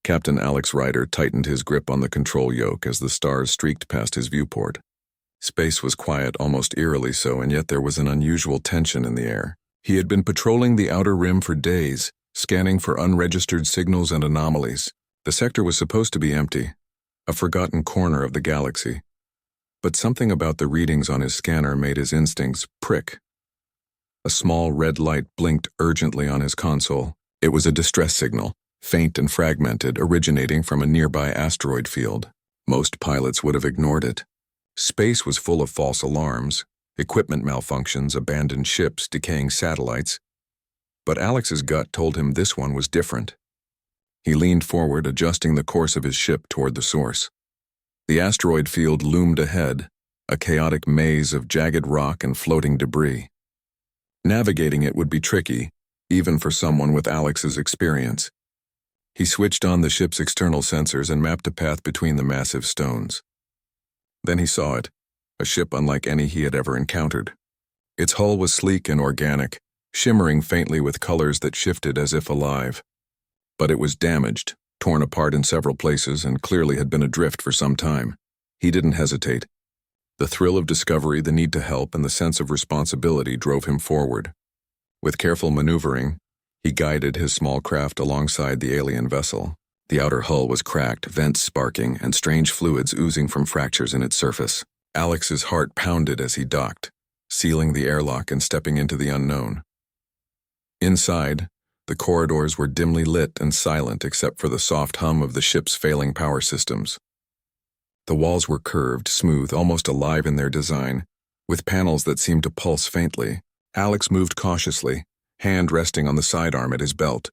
Captain Alex Ryder tightened his grip on the control yoke as the stars streaked past his viewport. Space was quiet, almost eerily so, and yet there was an unusual tension in the air. He had been patrolling the outer rim for days, scanning for unregistered signals and anomalies. The sector was supposed to be empty, a forgotten corner of the galaxy. But something about the readings on his scanner made his instincts prick. A small red light blinked urgently on his console. It was a distress signal, faint and fragmented, originating from a nearby asteroid field. Most pilots would have ignored it. Space was full of false alarms, equipment malfunctions, abandoned ships, decaying satellites. But Alex's gut told him this one was different. He leaned forward, adjusting the course of his ship toward the source. The asteroid field loomed ahead, a chaotic maze of jagged rock and floating debris. Navigating it would be tricky, even for someone with Alex's experience. He switched on the ship's external sensors and mapped a path between the massive stones. Then he saw it, a ship unlike any he had ever encountered. Its hull was sleek and organic, shimmering faintly with colors that shifted as if alive. But it was damaged, torn apart in several places, and clearly had been adrift for some time. He didn't hesitate. The thrill of discovery, the need to help, and the sense of responsibility drove him forward. With careful maneuvering, he guided his small craft alongside the alien vessel. The outer hull was cracked, vents sparking, and strange fluids oozing from fractures in its surface. Alex's heart pounded as he docked, sealing the airlock and stepping into the unknown. Inside, the corridors were dimly lit and silent except for the soft hum of the ship's failing power systems. The walls were curved, smooth, almost alive in their design, with panels that seemed to pulse faintly. Alex moved cautiously, hand resting on the sidearm at his belt.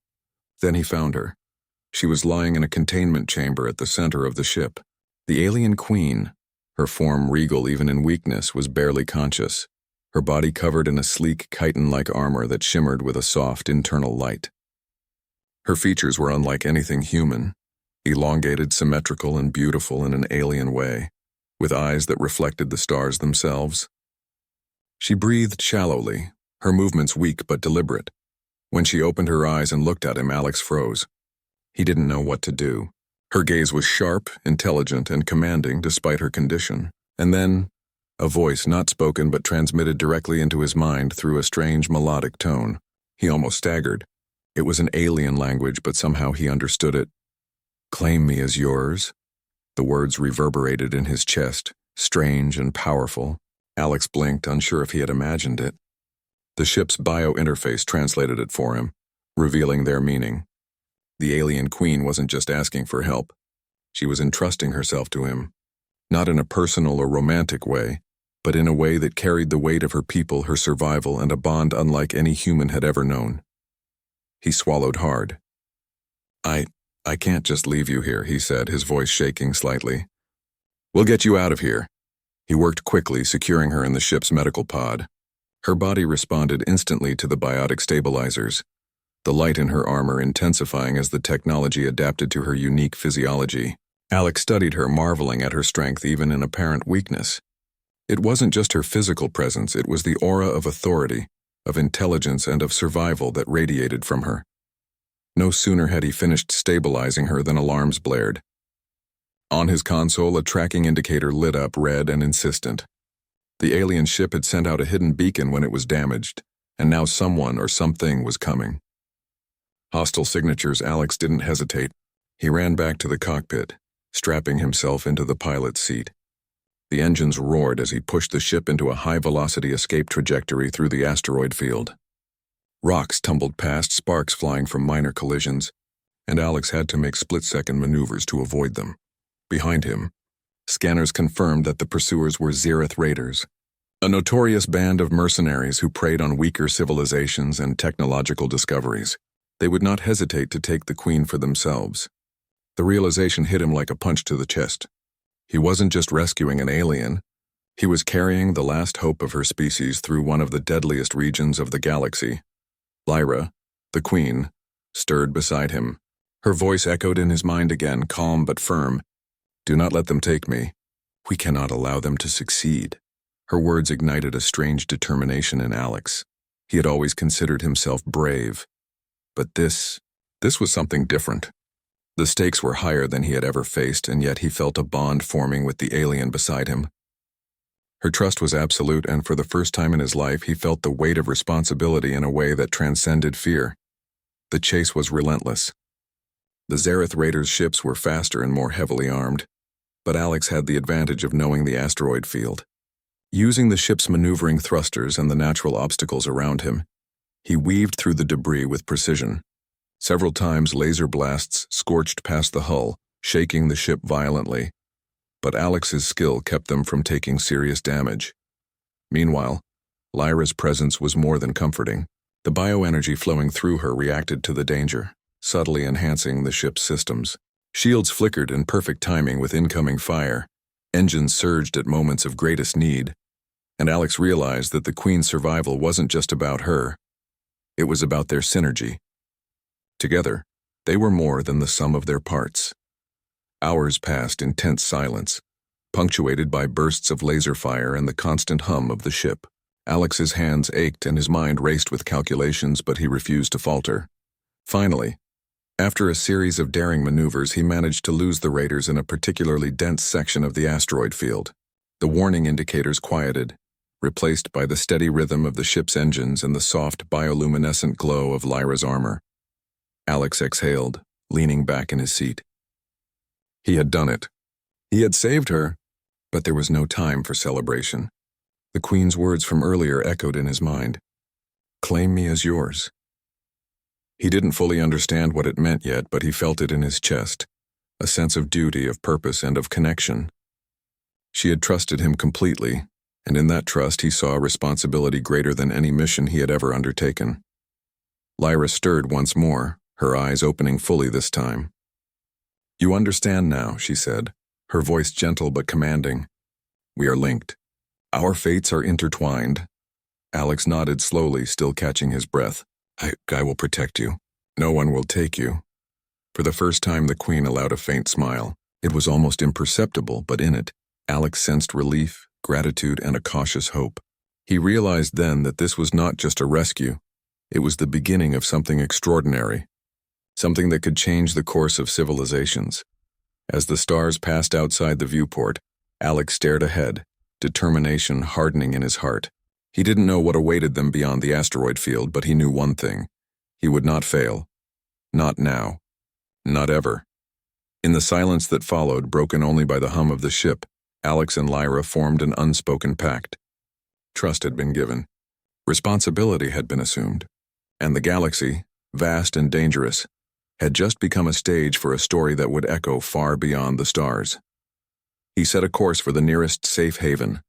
Then he found her. She was lying in a containment chamber at the center of the ship. The alien queen, her form regal even in weakness, was barely conscious, her body covered in a sleek chitin-like armor that shimmered with a soft internal light. Her features were unlike anything human, elongated, symmetrical, and beautiful in an alien way, with eyes that reflected the stars themselves. She breathed shallowly, her movements weak but deliberate. When she opened her eyes and looked at him, Alex froze. He didn't know what to do. Her gaze was sharp, intelligent, and commanding despite her condition. And then, a voice not spoken but transmitted directly into his mind through a strange melodic tone. He almost staggered. It was an alien language, but somehow he understood it. "Claim me as yours." The words reverberated in his chest, strange and powerful. Alex blinked, unsure if he had imagined it. The ship's bio-interface translated it for him, revealing their meaning. The alien queen wasn't just asking for help. She was entrusting herself to him, not in a personal or romantic way, but in a way that carried the weight of her people, her survival, and a bond unlike any human had ever known. He swallowed hard. I can't just leave you here," he said, his voice shaking slightly. "We'll get you out of here." He worked quickly, securing her in the ship's medical pod. Her body responded instantly to the biotic stabilizers, the light in her armor intensifying as the technology adapted to her unique physiology. Alex studied her, marveling at her strength even in apparent weakness. It wasn't just her physical presence, it was the aura of authority, of intelligence, and of survival that radiated from her. No sooner had he finished stabilizing her than alarms blared. On his console, a tracking indicator lit up, red and insistent. The alien ship had sent out a hidden beacon when it was damaged, and now someone or something was coming. Hostile signatures. Alex didn't hesitate. He ran back to the cockpit, strapping himself into the pilot's seat. The engines roared as he pushed the ship into a high-velocity escape trajectory through the asteroid field. Rocks tumbled past, sparks flying from minor collisions, and Alex had to make split-second maneuvers to avoid them. Behind him, scanners confirmed that the pursuers were Zereth Raiders, a notorious band of mercenaries who preyed on weaker civilizations and technological discoveries. They would not hesitate to take the queen for themselves. The realization hit him like a punch to the chest. He wasn't just rescuing an alien. He was carrying the last hope of her species through one of the deadliest regions of the galaxy. Lyra, the queen, stirred beside him. Her voice echoed in his mind again, calm but firm. "Do not let them take me. We cannot allow them to succeed." Her words ignited a strange determination in Alex. He had always considered himself brave. But this was something different. The stakes were higher than he had ever faced, and yet he felt a bond forming with the alien beside him. Her trust was absolute, and for the first time in his life, he felt the weight of responsibility in a way that transcended fear. The chase was relentless. The Zareth Raiders' ships were faster and more heavily armed, but Alex had the advantage of knowing the asteroid field. Using the ship's maneuvering thrusters and the natural obstacles around him, he weaved through the debris with precision. Several times laser blasts scorched past the hull, shaking the ship violently, but Alex's skill kept them from taking serious damage. Meanwhile, Lyra's presence was more than comforting. The bioenergy flowing through her reacted to the danger, subtly enhancing the ship's systems. Shields flickered in perfect timing with incoming fire. Engines surged at moments of greatest need, and Alex realized that the Queen's survival wasn't just about her. It was about their synergy. Together, they were more than the sum of their parts. Hours passed in tense silence, punctuated by bursts of laser fire and the constant hum of the ship. Alex's hands ached and his mind raced with calculations, but he refused to falter. Finally, after a series of daring maneuvers, he managed to lose the raiders in a particularly dense section of the asteroid field. The warning indicators quieted, replaced by the steady rhythm of the ship's engines and the soft bioluminescent glow of Lyra's armor. Alex exhaled, leaning back in his seat. He had done it. He had saved her, but there was no time for celebration. The Queen's words from earlier echoed in his mind. "Claim me as yours." He didn't fully understand what it meant yet, but he felt it in his chest, a sense of duty, of purpose, and of connection. She had trusted him completely, and in that trust he saw a responsibility greater than any mission he had ever undertaken. Lyra stirred once more, her eyes opening fully this time. "You understand now," she said, her voice gentle but commanding. "We are linked. Our fates are intertwined." Alex nodded slowly, still catching his breath. I will protect you. No one will take you." For the first time, the Queen allowed a faint smile. It was almost imperceptible, but in it, Alex sensed relief, gratitude, and a cautious hope. He realized then that this was not just a rescue. It was the beginning of something extraordinary, something that could change the course of civilizations. As the stars passed outside the viewport, Alex stared ahead, determination hardening in his heart. He didn't know what awaited them beyond the asteroid field, but he knew one thing. He would not fail. Not now. Not ever. In the silence that followed, broken only by the hum of the ship, Alex and Lyra formed an unspoken pact. Trust had been given. Responsibility had been assumed. And the galaxy, vast and dangerous, had just become a stage for a story that would echo far beyond the stars. He set a course for the nearest safe haven,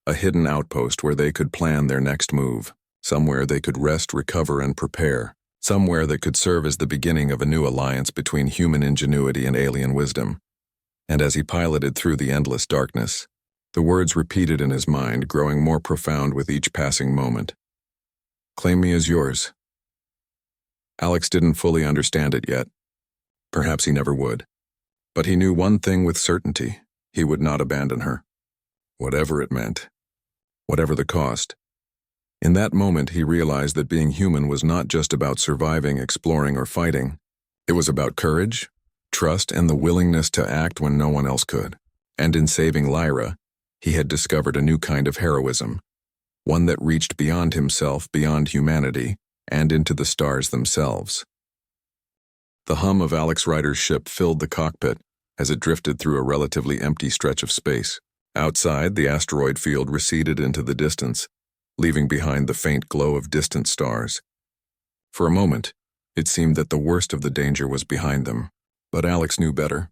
a hidden outpost where they could plan their next move, somewhere they could rest, recover, and prepare, somewhere that could serve as the beginning of a new alliance between human ingenuity and alien wisdom. And as he piloted through the endless darkness, the words repeated in his mind, growing more profound with each passing moment. "Claim me as yours." Alex didn't fully understand it yet. Perhaps he never would. But he knew one thing with certainty: he would not abandon her. Whatever it meant. Whatever the cost. In that moment, he realized that being human was not just about surviving, exploring, or fighting. It was about courage, trust, and the willingness to act when no one else could. And in saving Lyra, he had discovered a new kind of heroism, one that reached beyond himself, beyond humanity, and into the stars themselves. The hum of Alex Rider's ship filled the cockpit as it drifted through a relatively empty stretch of space. Outside, the asteroid field receded into the distance, leaving behind the faint glow of distant stars. For a moment, it seemed that the worst of the danger was behind them, but Alex knew better.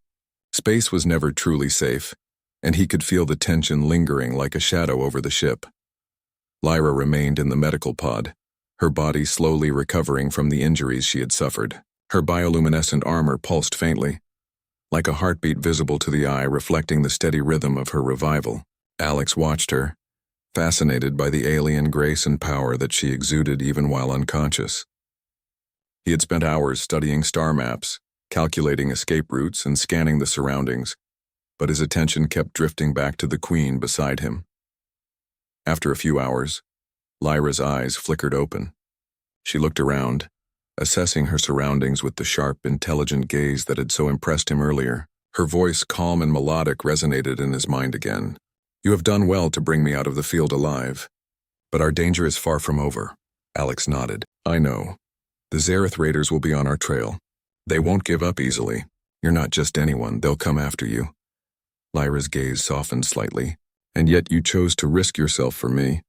Space was never truly safe, and he could feel the tension lingering like a shadow over the ship. Lyra remained in the medical pod, her body slowly recovering from the injuries she had suffered. Her bioluminescent armor pulsed faintly, like a heartbeat visible to the eye, reflecting the steady rhythm of her revival. Alex watched her, fascinated by the alien grace and power that she exuded even while unconscious. He had spent hours studying star maps, calculating escape routes, and scanning the surroundings, but his attention kept drifting back to the Queen beside him. After a few hours, Lyra's eyes flickered open. She looked around, assessing her surroundings with the sharp, intelligent gaze that had so impressed him earlier. Her voice, calm and melodic, resonated in his mind again. "You have done well to bring me out of the field alive. But our danger is far from over." Alex nodded. "I know. The Zareth raiders will be on our trail. They won't give up easily. You're not just anyone, they'll come after you." Lyra's gaze softened slightly. "And yet you chose to risk yourself for me.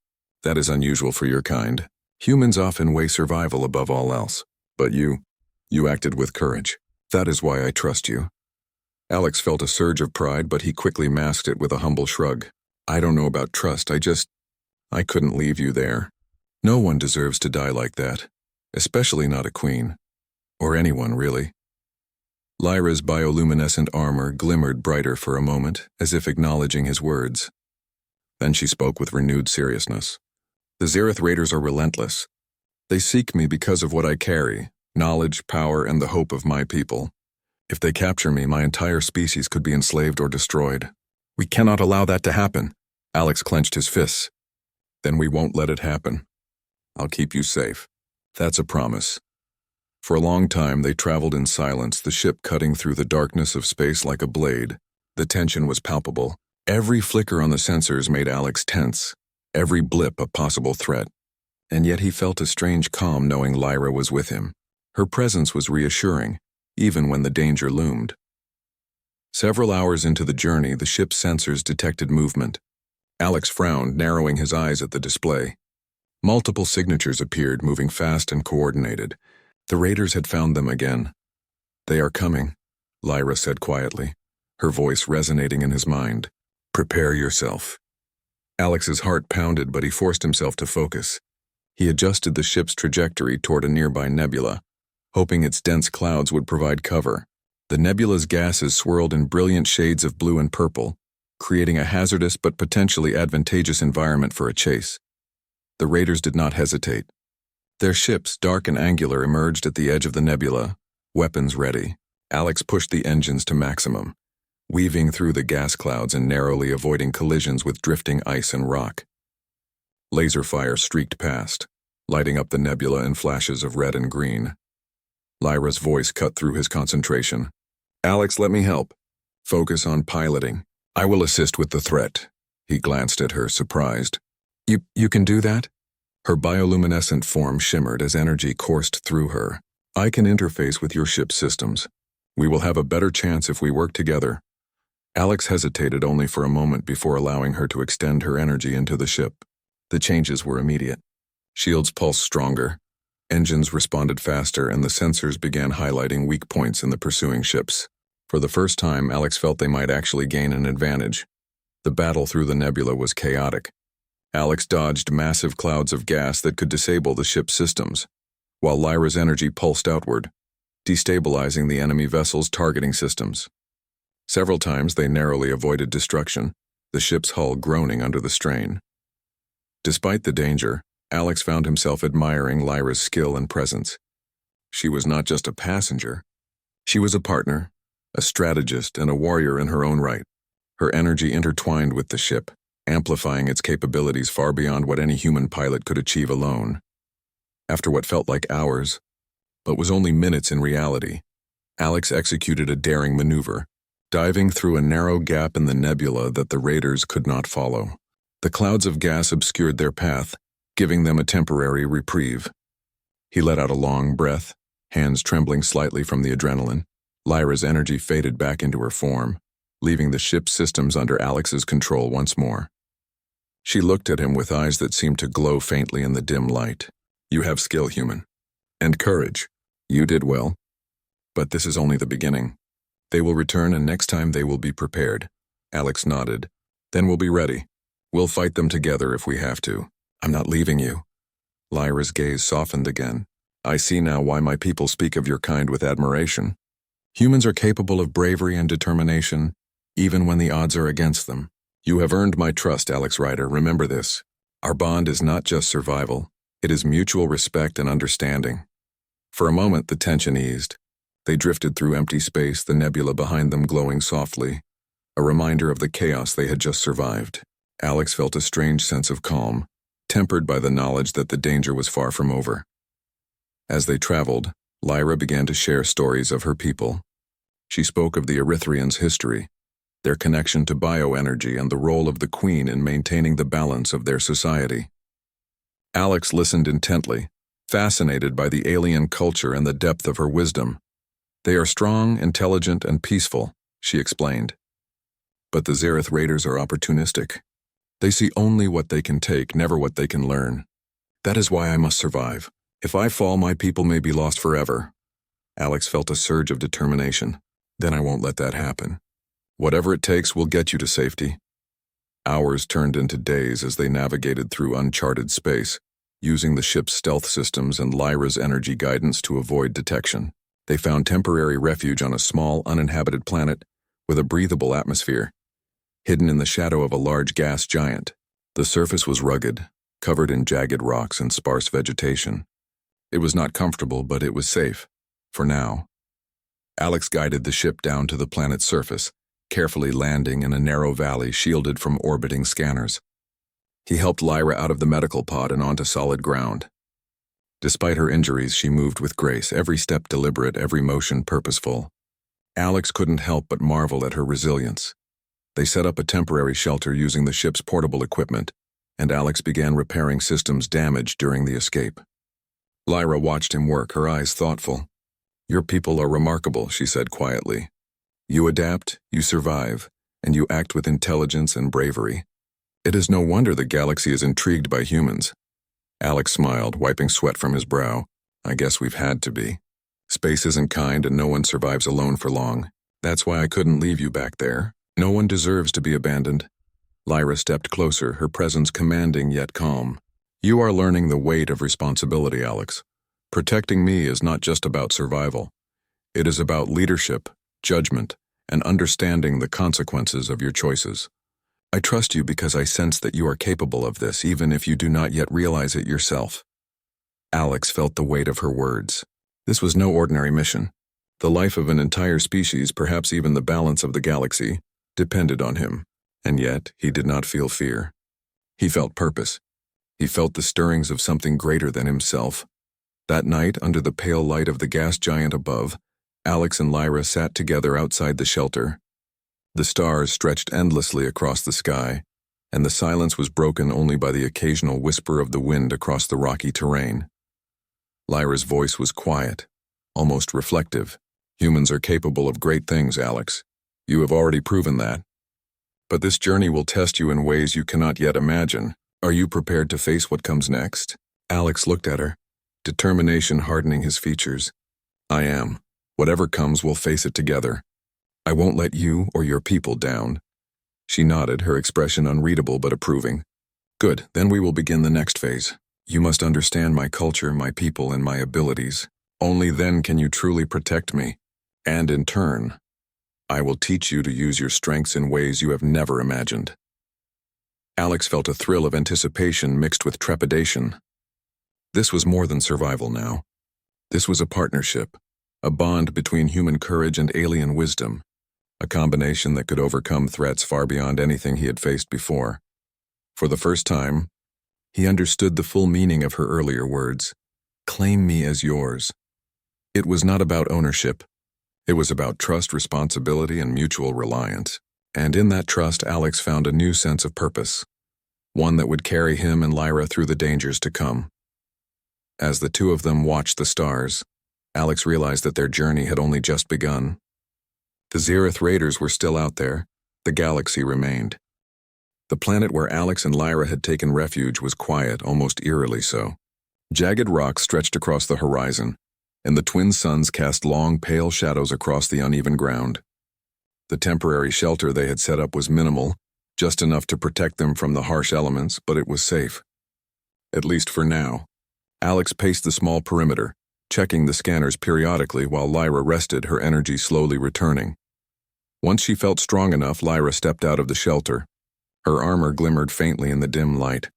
That is unusual for your kind. Humans often weigh survival above all else. But you acted with courage. That is why I trust you." Alex felt a surge of pride, but he quickly masked it with a humble shrug. "I don't know about trust, I couldn't leave you there. No one deserves to die like that, especially not a queen. Or anyone, really." Lyra's bioluminescent armor glimmered brighter for a moment, as if acknowledging his words. Then she spoke with renewed seriousness. "The Zareth raiders are relentless. They seek me because of what I carry, knowledge, power, and the hope of my people. If they capture me, my entire species could be enslaved or destroyed. We cannot allow that to happen." Alex clenched his fists. "Then we won't let it happen. I'll keep you safe. That's a promise." For a long time they traveled in silence, the ship cutting through the darkness of space like a blade. The tension was palpable. Every flicker on the sensors made Alex tense, every blip a possible threat. And yet he felt a strange calm knowing Lyra was with him. Her presence was reassuring, even when the danger loomed. Several hours into the journey, the ship's sensors detected movement. Alex frowned, narrowing his eyes at the display. Multiple signatures appeared, moving fast and coordinated. The raiders had found them again. "They are coming," Lyra said quietly, her voice resonating in his mind. "Prepare yourself." Alex's heart pounded, but he forced himself to focus. He adjusted the ship's trajectory toward a nearby nebula, hoping its dense clouds would provide cover. The nebula's gases swirled in brilliant shades of blue and purple, creating a hazardous but potentially advantageous environment for a chase. The raiders did not hesitate. Their ships, dark and angular, emerged at the edge of the nebula, weapons ready. Alex pushed the engines to maximum, weaving through the gas clouds and narrowly avoiding collisions with drifting ice and rock. Laser fire streaked past, lighting up the nebula in flashes of red and green. Lyra's voice cut through his concentration. "Alex, let me help. Focus on piloting. I will assist with the threat." He glanced at her, surprised. You can do that?" Her bioluminescent form shimmered as energy coursed through her. "I can interface with your ship's systems. We will have a better chance if we work together." Alex hesitated only for a moment before allowing her to extend her energy into the ship. The changes were immediate. Shields pulsed stronger, engines responded faster, and the sensors began highlighting weak points in the pursuing ships. For the first time, Alex felt they might actually gain an advantage. The battle through the nebula was chaotic. Alex dodged massive clouds of gas that could disable the ship's systems, while Lyra's energy pulsed outward, destabilizing the enemy vessel's targeting systems. Several times they narrowly avoided destruction, the ship's hull groaning under the strain. Despite the danger, Alex found himself admiring Lyra's skill and presence. She was not just a passenger. She was a partner, a strategist, and a warrior in her own right. Her energy intertwined with the ship, amplifying its capabilities far beyond what any human pilot could achieve alone. After what felt like hours, but was only minutes in reality, Alex executed a daring maneuver, diving through a narrow gap in the nebula that the raiders could not follow. The clouds of gas obscured their path, giving them a temporary reprieve. He let out a long breath, hands trembling slightly from the adrenaline. Lyra's energy faded back into her form, leaving the ship's systems under Alex's control once more. She looked at him with eyes that seemed to glow faintly in the dim light. "You have skill, human. And courage. You did well. But this is only the beginning. They will return, and next time they will be prepared." Alex nodded. "Then we'll be ready. We'll fight them together if we have to. I'm not leaving you." Lyra's gaze softened again. "I see now why my people speak of your kind with admiration. Humans are capable of bravery and determination, even when the odds are against them. You have earned my trust, Alex Rider. Remember this. Our bond is not just survival. It is mutual respect and understanding." For a moment, the tension eased. They drifted through empty space, the nebula behind them glowing softly, a reminder of the chaos they had just survived. Alex felt a strange sense of calm, tempered by the knowledge that the danger was far from over. As they traveled, Lyra began to share stories of her people. She spoke of the Erythrians' history, their connection to bioenergy, and the role of the Queen in maintaining the balance of their society. Alex listened intently, fascinated by the alien culture and the depth of her wisdom. "They are strong, intelligent, and peaceful," she explained. "But the Zereth Raiders are opportunistic. They see only what they can take, never what they can learn. That is why I must survive. If I fall, my people may be lost forever." Alex felt a surge of determination. "Then I won't let that happen. Whatever it takes will get you to safety." Hours turned into days as they navigated through uncharted space, using the ship's stealth systems and Lyra's energy guidance to avoid detection. They found temporary refuge on a small, uninhabited planet with a breathable atmosphere, hidden in the shadow of a large gas giant. The surface was rugged, covered in jagged rocks and sparse vegetation. It was not comfortable, but it was safe, for now. Alex guided the ship down to the planet's surface, carefully landing in a narrow valley shielded from orbiting scanners. He helped Lyra out of the medical pod and onto solid ground. Despite her injuries, she moved with grace, every step deliberate, every motion purposeful. Alex couldn't help but marvel at her resilience. They set up a temporary shelter using the ship's portable equipment, and Alex began repairing systems damaged during the escape. Lyra watched him work, her eyes thoughtful. "Your people are remarkable," she said quietly. "You adapt, you survive, and you act with intelligence and bravery. It is no wonder the galaxy is intrigued by humans." Alex smiled, wiping sweat from his brow. "I guess we've had to be. Space isn't kind and no one survives alone for long. That's why I couldn't leave you back there. No one deserves to be abandoned." Lyra stepped closer, her presence commanding yet calm. "You are learning the weight of responsibility, Alex. Protecting me is not just about survival. It is about leadership, judgment, and understanding the consequences of your choices. I trust you because I sense that you are capable of this, even if you do not yet realize it yourself." Alex felt the weight of her words. This was no ordinary mission. The life of an entire species, perhaps even the balance of the galaxy, depended on him, and yet he did not feel fear. He felt purpose. He felt the stirrings of something greater than himself. That night, under the pale light of the gas giant above, Alex and Lyra sat together outside the shelter. The stars stretched endlessly across the sky, and the silence was broken only by the occasional whisper of the wind across the rocky terrain. Lyra's voice was quiet, almost reflective. "Humans are capable of great things, Alex. You have already proven that. But this journey will test you in ways you cannot yet imagine. Are you prepared to face what comes next?" Alex looked at her, determination hardening his features. "I am. Whatever comes, we'll face it together. I won't let you or your people down." She nodded, her expression unreadable but approving. "Good, then we will begin the next phase. You must understand my culture, my people, and my abilities. Only then can you truly protect me. And in turn, I will teach you to use your strengths in ways you have never imagined." Alex felt a thrill of anticipation mixed with trepidation. This was more than survival now. This was a partnership, a bond between human courage and alien wisdom, a combination that could overcome threats far beyond anything he had faced before. For the first time, he understood the full meaning of her earlier words. "Claim me as yours." It was not about ownership. It was about trust, responsibility, and mutual reliance. And in that trust, Alex found a new sense of purpose, one that would carry him and Lyra through the dangers to come. As the two of them watched the stars, Alex realized that their journey had only just begun. The Zereth Raiders were still out there. The galaxy remained. The planet where Alex and Lyra had taken refuge was quiet, almost eerily so. Jagged rocks stretched across the horizon, and the twin suns cast long, pale shadows across the uneven ground. The temporary shelter they had set up was minimal, just enough to protect them from the harsh elements, but it was safe. At least for now. Alex paced the small perimeter, checking the scanners periodically while Lyra rested, her energy slowly returning. Once she felt strong enough, Lyra stepped out of the shelter. Her armor glimmered faintly in the dim light,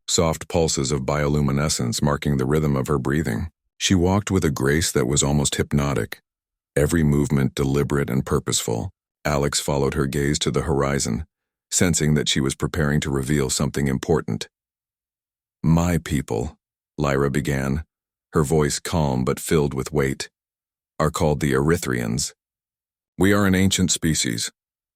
soft pulses of bioluminescence marking the rhythm of her breathing. She walked with a grace that was almost hypnotic, every movement deliberate and purposeful. Alex followed her gaze to the horizon, sensing that she was preparing to reveal something important. "My people," Lyra began, her voice calm but filled with weight, are called the Erythrians. We are an ancient species,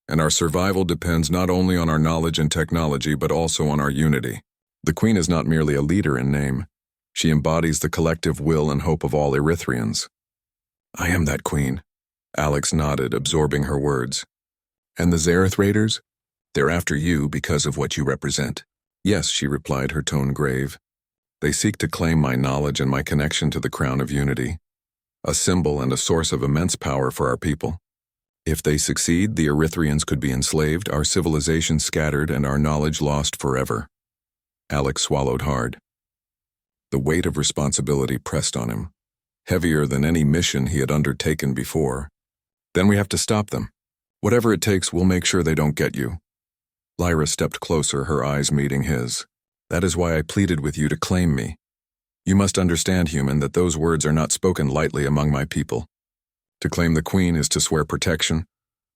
and our survival depends not only on our knowledge and technology but also on our unity. The Queen is not merely a leader in name. She embodies the collective will and hope of all Erythrians. I am that Queen. Alex nodded, absorbing her words. And the Xerath Raiders? They're after you because of what you represent. Yes, she replied, her tone grave. They seek to claim my knowledge and my connection to the Crown of Unity, a symbol and a source of immense power for our people. If they succeed, the Erythrians could be enslaved, our civilization scattered, and our knowledge lost forever. Alex swallowed hard. The weight of responsibility pressed on him, heavier than any mission he had undertaken before. Then we have to stop them. Whatever it takes, we'll make sure they don't get you. Lyra stepped closer, her eyes meeting his. That is why I pleaded with you to claim me. You must understand, human, that those words are not spoken lightly among my people. To claim the Queen is to swear protection,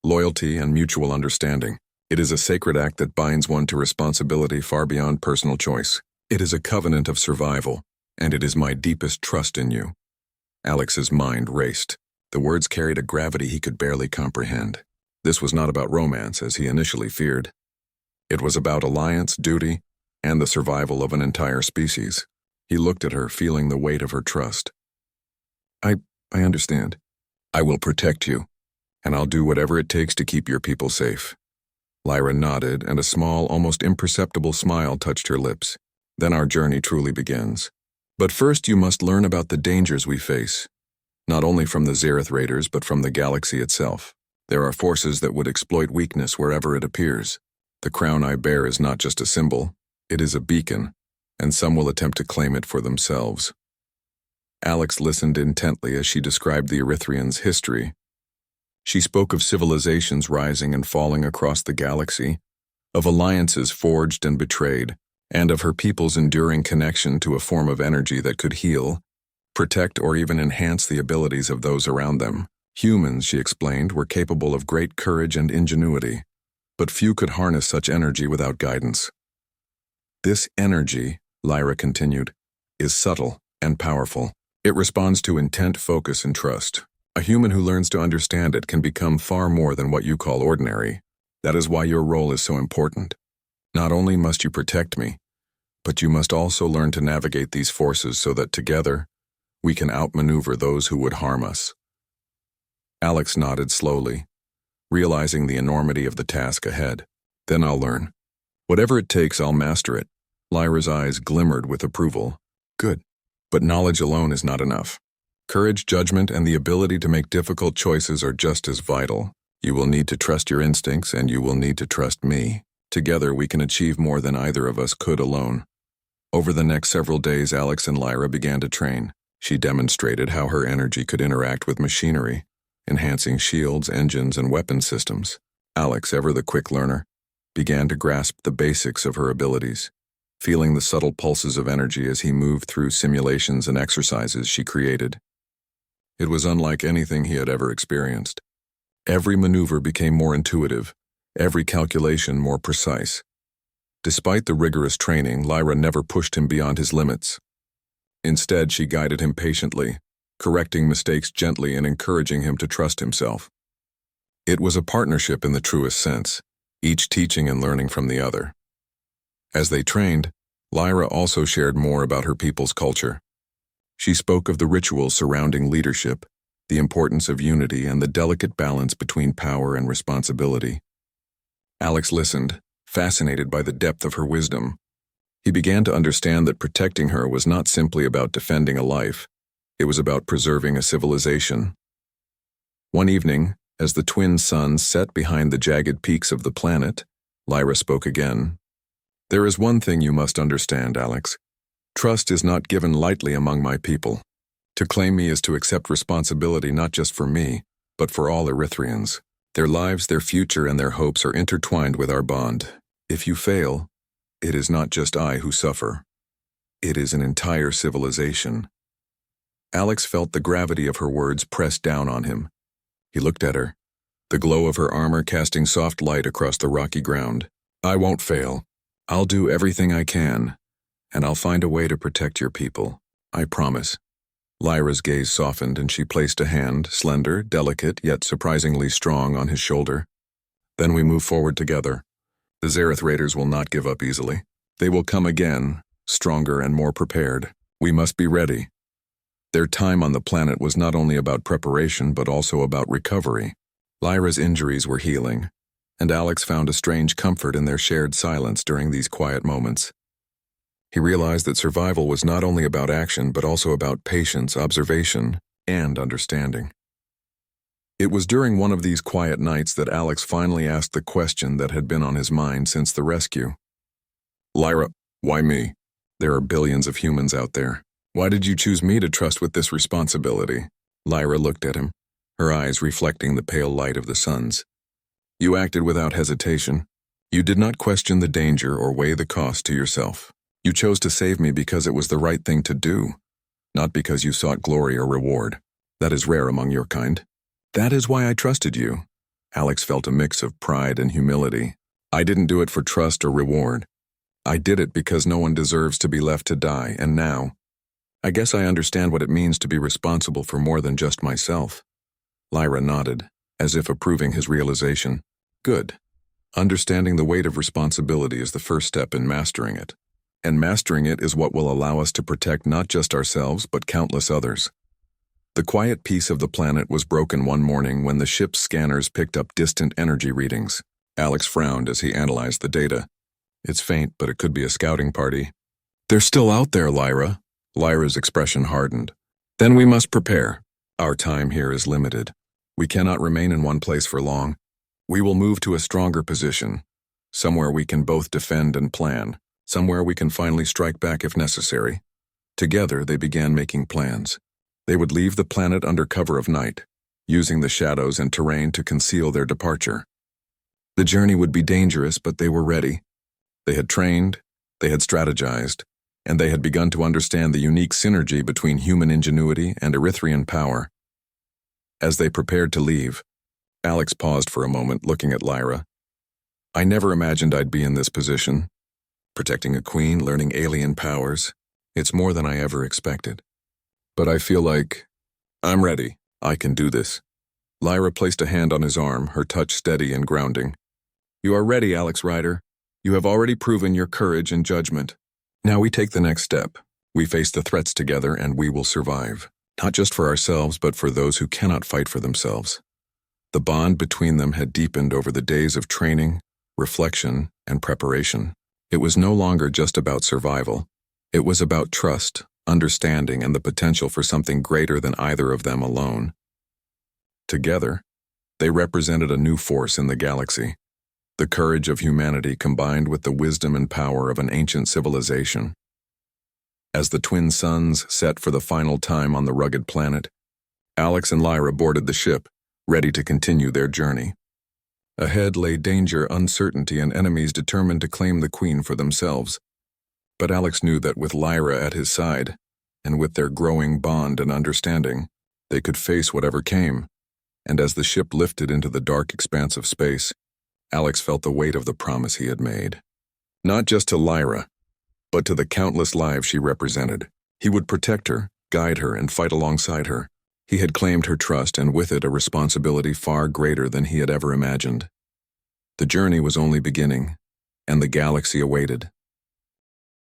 loyalty, and mutual understanding. It is a sacred act that binds one to responsibility far beyond personal choice. It is a covenant of survival, and it is my deepest trust in you. Alex's mind raced. The words carried a gravity he could barely comprehend. This was not about romance, as he initially feared. It was about alliance, duty, and the survival of an entire species. He looked at her, feeling the weight of her trust. I understand. I will protect you, and I'll do whatever it takes to keep your people safe. Lyra nodded, and a small, almost imperceptible smile touched her lips. Then our journey truly begins. But first you must learn about the dangers we face, not only from the Xerath Raiders but from the galaxy itself. There are forces that would exploit weakness wherever it appears. The crown I bear is not just a symbol, it is a beacon, and some will attempt to claim it for themselves. Alex listened intently as she described the Erythrians' history. She spoke of civilizations rising and falling across the galaxy, of alliances forged and betrayed, and of her people's enduring connection to a form of energy that could heal, protect, or even enhance the abilities of those around them. Humans, she explained, were capable of great courage and ingenuity, but few could harness such energy without guidance. This energy, Lyra continued, is subtle and powerful. It responds to intent, focus, and trust. A human who learns to understand it can become far more than what you call ordinary. That is why your role is so important. Not only must you protect me, but you must also learn to navigate these forces so that together, we can outmaneuver those who would harm us. Alex nodded slowly, realizing the enormity of the task ahead. Then I'll learn. Whatever it takes, I'll master it. Lyra's eyes glimmered with approval. Good. But knowledge alone is not enough. Courage, judgment, and the ability to make difficult choices are just as vital. You will need to trust your instincts, and you will need to trust me. Together, we can achieve more than either of us could alone. Over the next several days, Alex and Lyra began to train. She demonstrated how her energy could interact with machinery, enhancing shields, engines, and weapon systems. Alex, ever the quick learner, began to grasp the basics of her abilities, feeling the subtle pulses of energy as he moved through simulations and exercises she created. It was unlike anything he had ever experienced. Every maneuver became more intuitive, every calculation more precise. Despite the rigorous training, Lyra never pushed him beyond his limits. Instead, she guided him patiently, correcting mistakes gently and encouraging him to trust himself. It was a partnership in the truest sense, each teaching and learning from the other. As they trained, Lyra also shared more about her people's culture. She spoke of the rituals surrounding leadership, the importance of unity, and the delicate balance between power and responsibility. Alex listened, fascinated by the depth of her wisdom. He began to understand that protecting her was not simply about defending a life, it was about preserving a civilization. One evening, as the twin suns set behind the jagged peaks of the planet, Lyra spoke again. There is one thing you must understand, Alex. Trust is not given lightly among my people. To claim me is to accept responsibility not just for me, but for all Erythrians. Their lives, their future, and their hopes are intertwined with our bond. If you fail, it is not just I who suffer. It is an entire civilization. Alex felt the gravity of her words press down on him. He looked at her, the glow of her armor casting soft light across the rocky ground. I won't fail. I'll do everything I can, and I'll find a way to protect your people. I promise. Lyra's gaze softened and she placed a hand, slender, delicate, yet surprisingly strong, on his shoulder. Then we move forward together. The Zareth Raiders will not give up easily. They will come again, stronger and more prepared. We must be ready. Their time on the planet was not only about preparation but also about recovery. Lyra's injuries were healing, and Alex found a strange comfort in their shared silence during these quiet moments. He realized that survival was not only about action but also about patience, observation, and understanding. It was during one of these quiet nights that Alex finally asked the question that had been on his mind since the rescue. "Lyra, why me? There are billions of humans out there. Why did you choose me to trust with this responsibility?" Lyra looked at him, her eyes reflecting the pale light of the sun's. "You acted without hesitation. You did not question the danger or weigh the cost to yourself. You chose to save me because it was the right thing to do, not because you sought glory or reward. That is rare among your kind. That is why I trusted you." Alex felt a mix of pride and humility. "I didn't do it for trust or reward. I did it because no one deserves to be left to die, and now, I guess I understand what it means to be responsible for more than just myself." Lyra nodded, as if approving his realization. "Good. Understanding the weight of responsibility is the first step in mastering it. And mastering it is what will allow us to protect not just ourselves but countless others." The quiet peace of the planet was broken one morning when the ship's scanners picked up distant energy readings. Alex frowned as he analyzed the data. "It's faint, but it could be a scouting party." "They're still out there, Lyra." Lyra's expression hardened. "Then we must prepare. Our time here is limited. We cannot remain in one place for long. We will move to a stronger position, somewhere we can both defend and plan, somewhere we can finally strike back if necessary." Together, they began making plans. They would leave the planet under cover of night, using the shadows and terrain to conceal their departure. The journey would be dangerous, but they were ready. They had trained, they had strategized, and they had begun to understand the unique synergy between human ingenuity and Erythrian power. As they prepared to leave, Alex paused for a moment, looking at Lyra. "I never imagined I'd be in this position. Protecting a queen, learning alien powers. It's more than I ever expected. But I feel like I'm ready. I can do this." Lyra placed a hand on his arm, her touch steady and grounding. "You are ready, Alex Ryder. You have already proven your courage and judgment. Now we take the next step. We face the threats together and we will survive. Not just for ourselves, but for those who cannot fight for themselves." The bond between them had deepened over the days of training, reflection, and preparation. It was no longer just about survival. It was about trust, understanding, and the potential for something greater than either of them alone. Together, they represented a new force in the galaxy. The courage of humanity combined with the wisdom and power of an ancient civilization. As the twin suns set for the final time on the rugged planet, Alex and Lyra boarded the ship, ready to continue their journey. Ahead lay danger, uncertainty, and enemies determined to claim the queen for themselves. But Alex knew that with Lyra at his side, and with their growing bond and understanding, they could face whatever came. And as the ship lifted into the dark expanse of space, Alex felt the weight of the promise he had made. Not just to Lyra, but to the countless lives she represented. He would protect her, guide her, and fight alongside her. He had claimed her trust, and with it a responsibility far greater than he had ever imagined. The journey was only beginning, and the galaxy awaited.